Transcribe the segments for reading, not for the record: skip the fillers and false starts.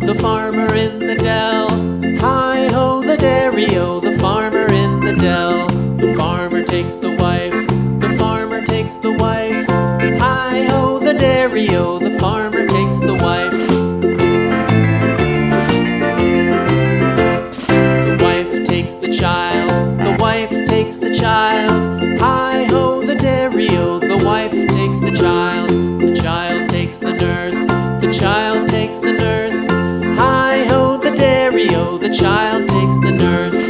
The farmer in the dell. Hi-ho, the dairy-o, the farmer in the dell. The farmer takes the wife, the farmer takes the wife. Hi-ho, the dairy-o, the farmer takes the wife. The wife takes the child, the wife takes the child. Hi-ho, the dairy-o, the wife takes the child. The child takes the nurse, the child takes the nurse. Hi-ho, the dairy-o, the child takes the nurse.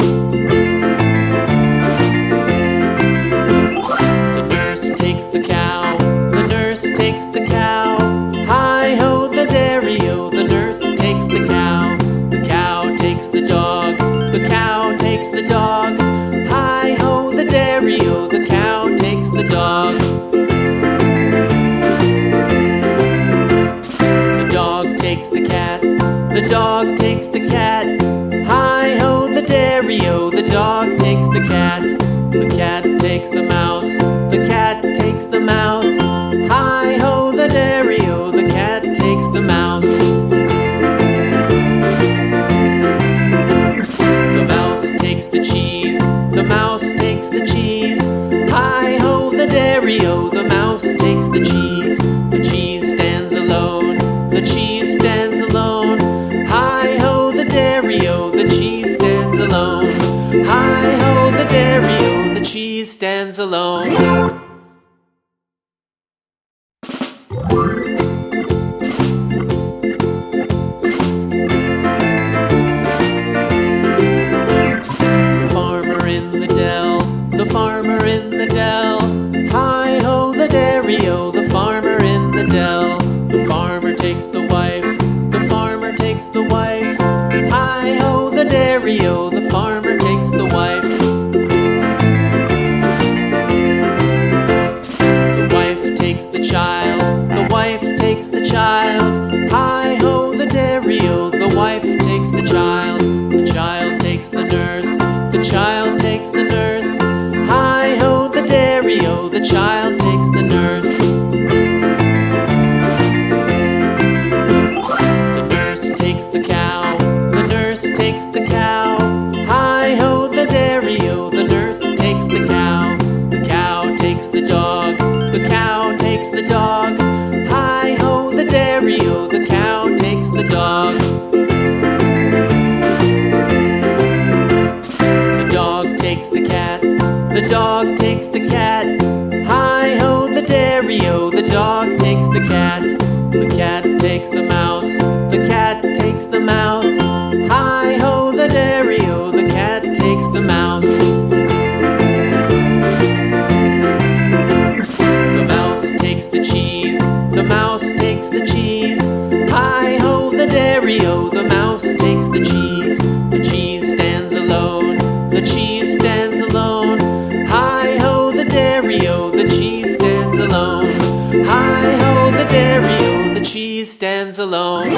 The nurse takes the cow, the nurse takes the cow. Hi-ho, the dairy-o, the nurse takes the cow. The cow takes the dog, the cow takes the dog. Hi-ho, the dairy-o, the cow takes the dog. The dog takes the cat, the dog takes the cat. Hi-ho, the dairy-o, the dog takes the cat. The cat takes the mouse, the cat takes the mouse. Hi-ho, the dairy-o, the cat takes the mouse. The mouse takes the cheese, the mouse takes the cheese. Hi-ho, the dairy-o, the mouse takes the cheese. The cheese stands alone, the cheese stands alone. Hi-ho, the dairy-o, the cheese stands alone. Hi-ho, the dairy-o, the cheese stands alone. The farmer in the dell, the farmer in the dell. Hi-ho, the dairy-o, the farmer in the dell. The farmer takes the wife, the farmer takes the wife. Hi-ho, the dairy-o, the farmer takes the wife. The wife takes the child, the wife takes the child. Hi-ho, the dairy-o, the wife takes the child. The child takes the nurse, the child takes the nurse. Hi-ho, the dairy-o, the child takes the nurse. The nurse takes the cow, the nurse takes the cow. Hi-ho, the dairy-o, the nurse takes the cow. The cow takes the dog, the cow takes the dog. Hi-ho, the dairy-o, the cow takes the dog. The dog takes the cat, the dog takes the cat. Hi-ho, the dairy-o, the dog takes the cat. The cat takes the mouse, the cat takes the mouse. Hi-ho, the dairy-o, the cat takes the mouse. The mouse takes the cheese, the mouse takes the cheese. Hi-ho, the dairy-o, the mouse takes the cheese. The cheese stands alone, the cheese stands alone. Hi-ho, the dairy-o, the cheese stands alone. Hi-ho, the dairy-o, the cheese stands alone.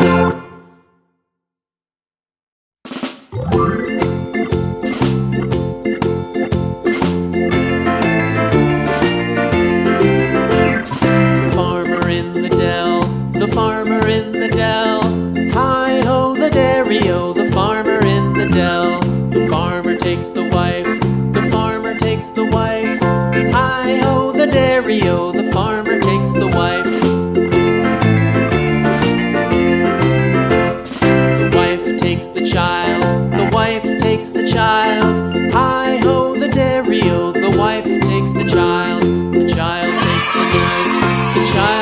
The farmer in the dell, the farmer in the dell. Hi-ho, the dairy-o, the farmer in the dell. The farmer takes the wife, the farmer takes the wife. Hi-ho, the dairy-o, the farmer takes the wife. The wife takes the child, the wife takes the child. Hi-ho, the dairy-o, the wife takes the child. The child takes the nurse, the child